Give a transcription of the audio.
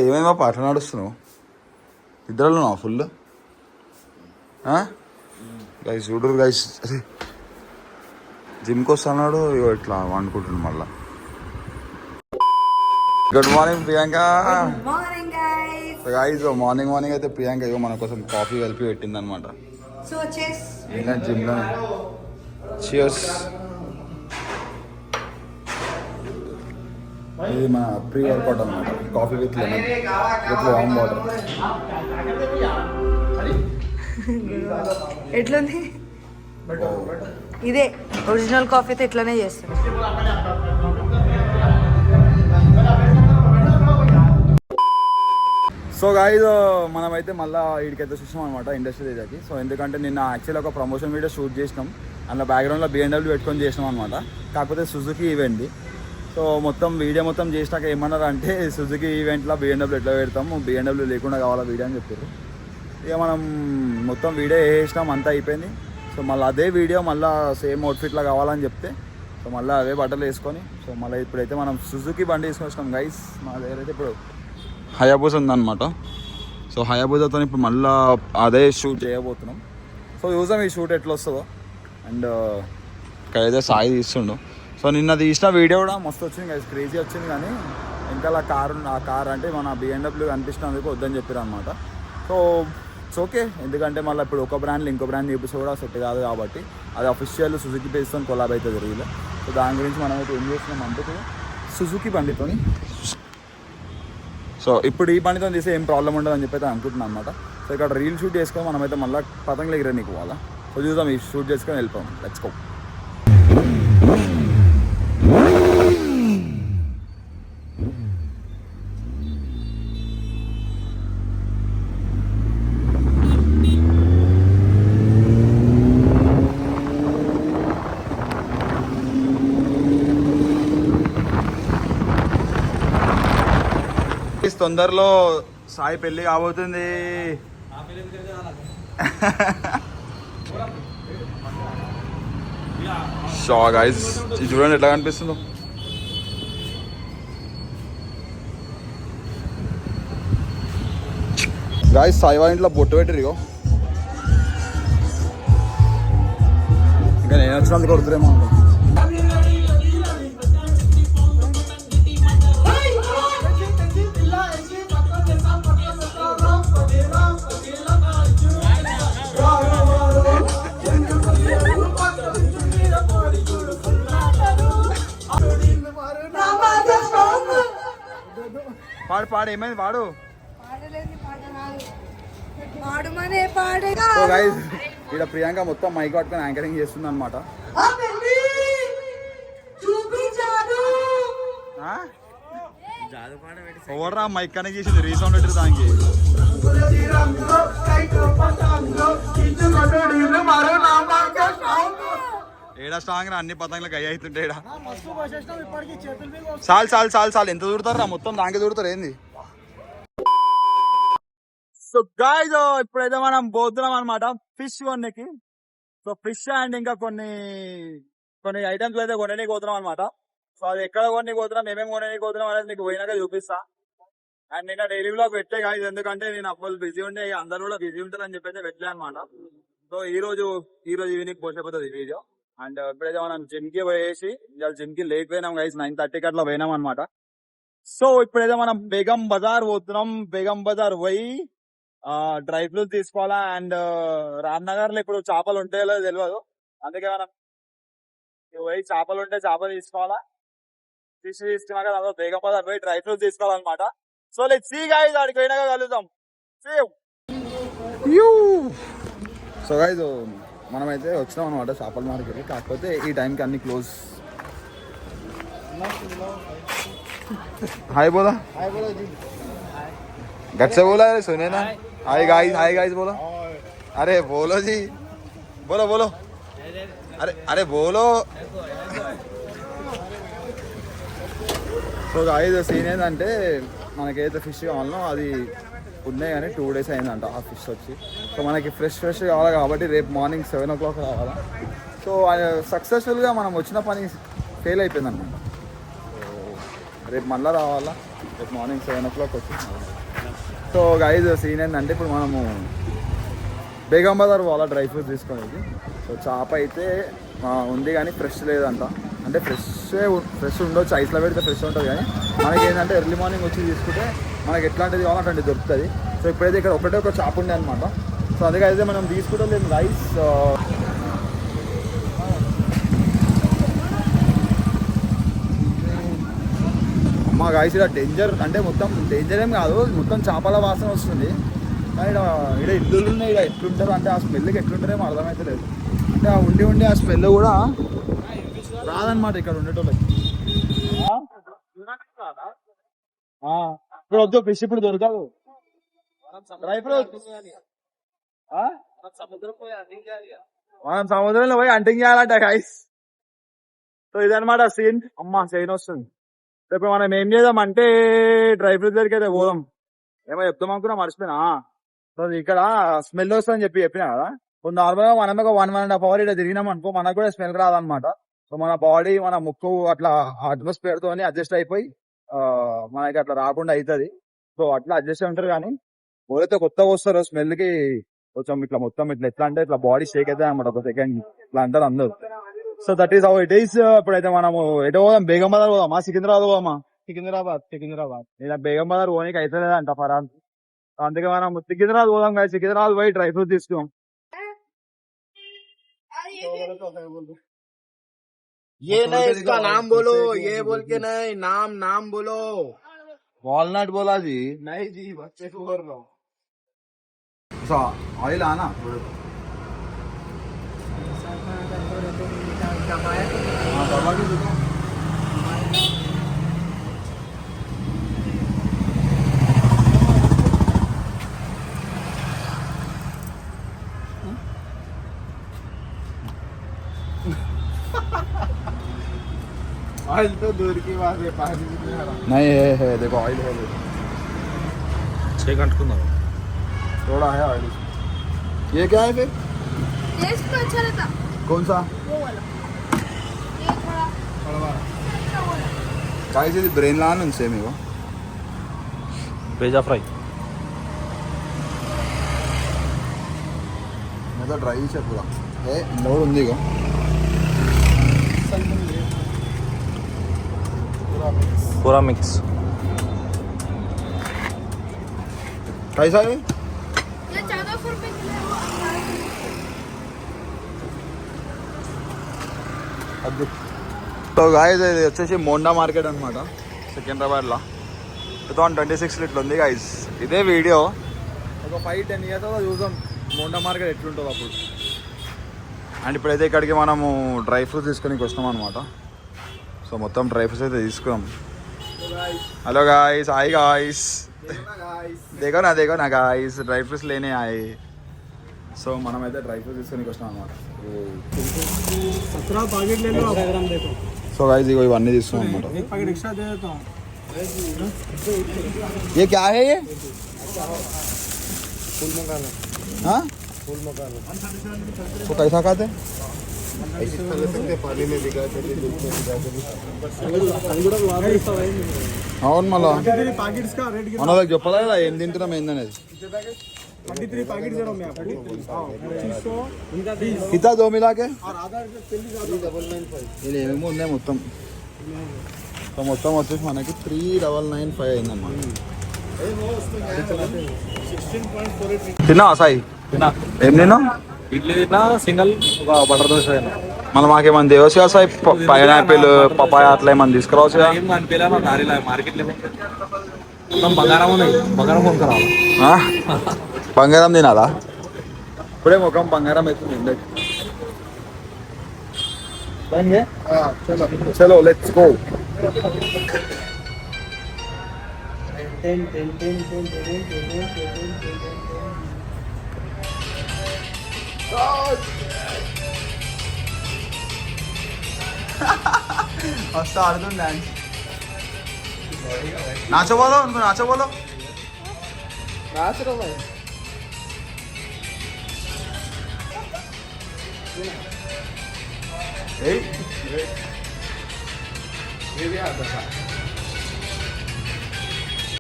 ఏమేమో పాటలు నడుస్తున్నావు ఇద్దరులో full guys చూడరు గైస్. అరే జిమ్కి వస్తున్నాడు ఇట్లా వండుకుంటున్నాడు మళ్ళా. Good morning Priyanka. Guys morning అయితే ప్రియాంక ఇగో మన కోసం కాఫీ కలిపి పెట్టింది అనమాట. జిమ్లో చియర్స్. ఇది మన ప్రీ వర్కౌట్ అనమాట. Coffee with lemon with warm water. ఎట్లుంది? ఇదే ఒరిజినల్ కాఫీ అయితే ఇట్లానే చేస్తాను. సో గాయ్స్ మనమైతే మళ్ళీ వీడికైతే చూసినాం అనమాట ఇండస్ట్రీ ఏరియాకి. సో ఎందుకంటే నిన్న యాక్చువల్లీ ఒక ప్రమోషన్ వీడియో షూట్ చేసినాం. అందులో బ్యాక్గ్రౌండ్లో BMW పెట్టుకొని చేసినాం అనమాట. కాకపోతే సుజుకి ఈవెంట్ది. సో మొత్తం వీడియో మొత్తం చేసినాక ఏమన్నారు అంటే సుజుకి ఈవెంట్లో BMW ఎట్లా పెడతాము, BMW లేకుండా కావాలా వీడియో అని చెప్పారు. ఇక మనం మొత్తం వీడియో వేసినాం, అంతా అయిపోయింది. సో మళ్ళీ అదే వీడియో మళ్ళీ సేమ్ అవుట్ఫిట్లో కావాలని చెప్తే సో మళ్ళీ అదే బట్టలు వేసుకొని సో మళ్ళీ ఇప్పుడైతే మనం సుజుకి బండి వేసుకొని వచ్చినాం గైస్. మా దగ్గర అయితే ఇప్పుడు హయాబుజా ఉందన్నమాట. సో హయాబుజాతో ఇప్పుడు మళ్ళీ అదే షూట్ చేయబోతున్నాం. సో చూసాం ఈ షూట్ ఎట్లా వస్తుందో. అండ్ ఇక్కడైతే సాయి తీస్తుండు. సో నిన్న తీసిన వీడియో కూడా మస్తు వచ్చింది గైస్, క్రేజీ వచ్చింది. కానీ ఇంకా ఆ కార్ అంటే మన BMW కనిపిస్తున్నందుకు వద్దని చెప్పారు అనమాట. సో ఇట్స్ ఓకే, ఎందుకంటే మళ్ళీ ఇప్పుడు ఒక బ్రాండ్లో ఇంకో బ్రాండ్ చూపిస్తే కూడా సెట్ కాదు కాబట్టి అది అఫీషియల్ సుజుకి బేస్తో కొలాబ్ అవుతుంది రీల్. సో దాని గురించి మనం అయితే ఏం చేస్తున్నాం అంటే సుజుకి బండితో. సో ఇప్పుడు ఈ బండితో తీస్తే ఏం ప్రాబ్లం ఉండదు అని చెప్పి అయితే అనుకుంటున్నాను అనమాట. సో ఇక్కడ రీల్ షూట్ చేసుకొని మనమైతే మళ్ళీ పతంగులు ఎగిరనీకి పోవాలా. సో చూద్దాం, ఈ షూట్ చేసుకొని వెళ్ళిపోం. Let's go. తొందరలో సాయి పెళ్ళి కాబోతుంది. షో గైస్ చూడండి ఎట్లా కనిపిస్తుందో. గాయస్ సాయి వాళ్ళ ఇంట్లో బొట్టు పెట్టిరిగో. ఇంకా నేను వచ్చినందుకు కొడుతురేమో. పాడు ఏమైంది పాడు. సో గైస్ ఇక్కడ ప్రియాంక మొత్తం మైక్ పట్టుకొని యాంకరింగ్ చేస్తుంది అనమాట. ఓవర్రా మైక్ కనెక్ట్ చేసింది, రీసౌండ్ పెట్టరు దానికి. ఏడా స్ట్రాంగ్ రా, అన్ని పతంగులకు అయ్యి అవుతుంటే. చాలు ఎంత దూరుతారా, మొత్తం దానికి దూరుతారు ఏంది. సో గాయ్స్ ఇప్పుడైతే మనం పోతున్నాం అనమాట ఫిష్ కొన్నికి. సో ఫిష్ అండ్ ఇంకా కొన్ని ఐటమ్స్ అయితే కొనడానికి పోతున్నాం అనమాట. సో అది ఎక్కడ కొనడానికి పోతున్నాం, ఏమేమి కొనడానికి పోతున్నాం అనేది నీకు పోయినాక చూపిస్తా. అండ్ నిన్న డైలీ బ్లాగ్ పెట్టే గాయ్స్, ఎందుకంటే నేను అప్పుడు బిజీ ఉండే, అందరూ కూడా బిజీ ఉంటారు అని చెప్పి పెట్టలే అనమాట. సో ఈ రోజు ఈవినింగ్ పోసేపోతుంది ఈ వీడియో. అండ్ ఇప్పుడైతే మనం జిమ్ కి పోయేసి ఇవాళ జిమ్ కి లేట్ పోయినాం గైస్, 9:30కి అట్లా పోయినాం అనమాట. సో ఇప్పుడైతే మనం బేగం బజార్ పోతున్నాం. బేగం బజార్ పోయి డ్రై ఫ్రూట్స్ తీసుకోవాలా. అండ్ రామ్నగర్ లో ఇప్పుడు చేపలు ఉంటాయో తెలియదు, అందుకే మనం పోయి చేపలు ఉంటే చేపలు తీసుకోవాలా. ఫిష్ తీసుకున్నాక దాంతో బేగం బజార్ పోయి డ్రై ఫ్రూట్స్ తీసుకోవాలన్నమాట. సో లెట్స్ సీ గైస్, ఆడికి పోయినాక కలుద్దాం. సో గైస్ మనమైతే వచ్చినాం అనమాట చేపల మార్కెట్కి. కాకపోతే ఈ టైంకి అన్ని క్లోజ్. హాయ్ బోలా, गट से बोला अरे सुने ना. हाय गाइस बोलो. अरे बोलो जी, बोलो. अरे बोलो. సో గాయ్స్ సీన్ ఏంటంటే మనకైతే ఫిష్ కావాలనో అది ఉన్నాయి కానీ 2 days అయిందంట ఆ ఫిష్ వచ్చి. సో మనకి ఫ్రెష్ కావాలి కాబట్టి రేపు మార్నింగ్ 7 o'clock రావాలా. సో సక్సెస్ఫుల్గా మనం వచ్చిన పని ఫెయిల్ అయిపోయింది అనమాట. సో రేపు మళ్ళీ రావాలా. రేపు మార్నింగ్ 7 o'clock వచ్చి. సో గైజ్ సీన్ ఏంటంటే ఇప్పుడు మనము బేగం బజార్ వాళ్ళ డ్రై ఫ్రూట్స్ తీసుకునేది. సో చేప అయితే ఉంది కానీ ఫ్రెష్ లేదంట. అంటే ఫ్రెష్ ఉండొచ్చు, ఐస్లో పెడితే ఫ్రెష్ ఉంటుంది కానీ మనకి ఏంటంటే ఎర్లీ మార్నింగ్ వచ్చి తీసుకుంటే మనకి ఎట్లాంటిది కావాలో అట్లాంటిది దొరుకుతుంది. సో ఇప్పుడైతే ఇక్కడ ఒక చేప ఉండే అనమాట. సో అందుకే అయితే మనం తీసుకుంటాం లేదు రైస్. అమ్మ గాయస్ ఇలా డేంజర్ అంటే మొత్తం డేంజర్ ఏం కాదు, మొత్తం చేపల వాసన వస్తుంది. కానీ ఇక్కడ ఇల్లులు ఉన్నాయి, ఇక్కడ ఎట్లుంటారు అంటే ఆ స్మెల్కి ఎట్లుంటారేమో అర్థమవుతలేదు. అంటే ఆ ఉండి ఆ స్మెల్ కూడా రాదనమాట ఇక్కడ ఉండేటోళ్ళకి. ఇప్పుడు వద్దు ఫిష్ ఇప్పుడు దొరకదు. డ్రై ఫ్రూట్ మనం సముద్రంలో పోయి అంటింగ్ చేయాలంట గైస్. సో ఇదనమాట సీన్. అమ్మ చైన్ వస్తుంది. రేపు మనం ఏం చేద్దాం అంటే డ్రై ఫ్రూట్ దగ్గరికి అయితే పోదాం. ఏమో చెప్తాం అనుకున్నా మర్చిపోయినా. సో ఇక్కడ స్మెల్ వస్తుందని చెప్పినా కదా. నార్మల్గా మనం ఒక 1.5 hours ఇక్కడ తిరిగినాం అనుకో మనకు కూడా స్మెల్ రాదనమాట. సో మన బాడీ మన ముక్కు అట్లా అట్మాస్ఫియర్ తోని అడ్జస్ట్ అయిపోయి మనకి అట్లా రాకుండా అవుతుంది. సో అట్లా అడ్జస్ట్ ఉంటారు. కానీ ఎవరైతే కొత్తగా వస్తారో స్మెల్ కి కొంచెం ఇట్లా మొత్తం ఎట్లా అంటే ఇట్లా బాడీ షేక్ అవుతుంది అనమాట ఒక సెకండ్ ఇట్లా అంటారు అందరు. So that is how it is. ఇప్పుడైతే మనము ఎటు పోదాం, బేగం బజార్ పోదామా సికింద్రాబాద్ పోదామా? సికింద్రాబాద్ ఇలా బేగం బజార్ పోనీకి అవుతలేదంట ఫరాన్. అందుకే మనం సికింద్రాబాద్ పోదాం కదా. సికింద్రాబాద్ పోయి డ్రై ఫ్రూట్ తీసుకున్నాం. ये नहीं इसका नाम बोलो, ये बोल के नहीं नाम बोलो. वालनट बोला जी. नहीं जी बच्चे को बोल रहा हूँ. ऑयल आना ऑयल तो दूर की बात है, पानी नहीं है देखो ऑयल है. 6 घंटे थोड़ा है ऑयल. ये क्या है फिर? टेस्ट तो अच्छा रहता कौन सा? वो वाला ये थोड़ा गाइस ఇది బ్రెయిన్ లాన్ ఉంది సేమ్ ఇగో. पिज्जा फ्राई మొత్తం డ్రై చేయ పూరా ఏ లోడ్ ఉంది ఇగో. पूरा मिक्स. कैसा है? ये 1400 रुपए किलो है वो 1800. సో గాయస్ ఇది వచ్చేసి మోండా మార్కెట్ అనమాట సికింద్రాబాద్లో. 2026 ఇట్లా ఉంది గాయస్. ఇదే వీడియో ఒక 5-10 years చూద్దాం మోండా మార్కెట్ ఎట్లుంటుందో అప్పుడు. అండ్ ఇప్పుడైతే ఇక్కడికి మనము డ్రై ఫ్రూట్స్ తీసుకొని వస్తాం అనమాట. సో మొత్తం డ్రై ఫ్రూట్స్ అయితే తీసుకున్నాం. हेलो गाइस, हाय गाइस, देखो ना गाइस ड्राई फ्रूट्स लेने आए. సో మనమైతే డ్రై ఫ్రూట్స్ తీసుకొని వస్తాం అనమాట. 17 पैकेट ले लो, 18 ग्राम देखो. సో गाइस ఇగో ఇవన్నీ తీసుకున్నాం అనమాట. एक पैकेट एक्स्ट्रा दे देता हूँ. ये क्या है ये? फूल मकान. हाँ फूल मकान. तो कैसा खाते? ऐसे ले सकते, पानी में भिगा के दूध में भिगा के. అవును మళ్ళా 23 पैकेट्स का रेट మన వాళ్ళకి చెప్పదా కదా ఏం తింటున్నాం ఏందనేది. 23 पैकेट दे रहा हूँ मैं आपको. 25 కితా దో మిలాకే और आधार से 39995. ఇది ఏమేమో ఉన్నాయి మొత్తం. సో మొత్తం వచ్చేసి మనకి 3995 అయిందన్నమాట. 16.48. తిన్నావా సాయి? ఏం తిన్నా? ఇడ్లీ తిన్నా, సింగల్ ఒక బటర్ దోశ తిన్నా. మళ్ళీ మాకేమన్నా దేవచ్చు కదా సాయి, పైనాపిల్ పపాయ అట్లా ఏమన్నా తీసుకురావచ్చు కదా. ఏం కనిపించలే నా దారిలో మార్కెట్లో మొత్తం బంగారం ఉన్నాయి, బంగారం కొనుక్కరావాలి. ఆ? బంగారం తినాలా? ఇప్పుడే ముఖం బంగారం అవుతుంది ఎండకి. చలో లెట్స్ గో. వస్తా ఆడుతుంది డాన్స్. నాచో బోలో ఉनको నాచో బోలో. नाच रहा भाई. ఏయ్ ये भी आता था.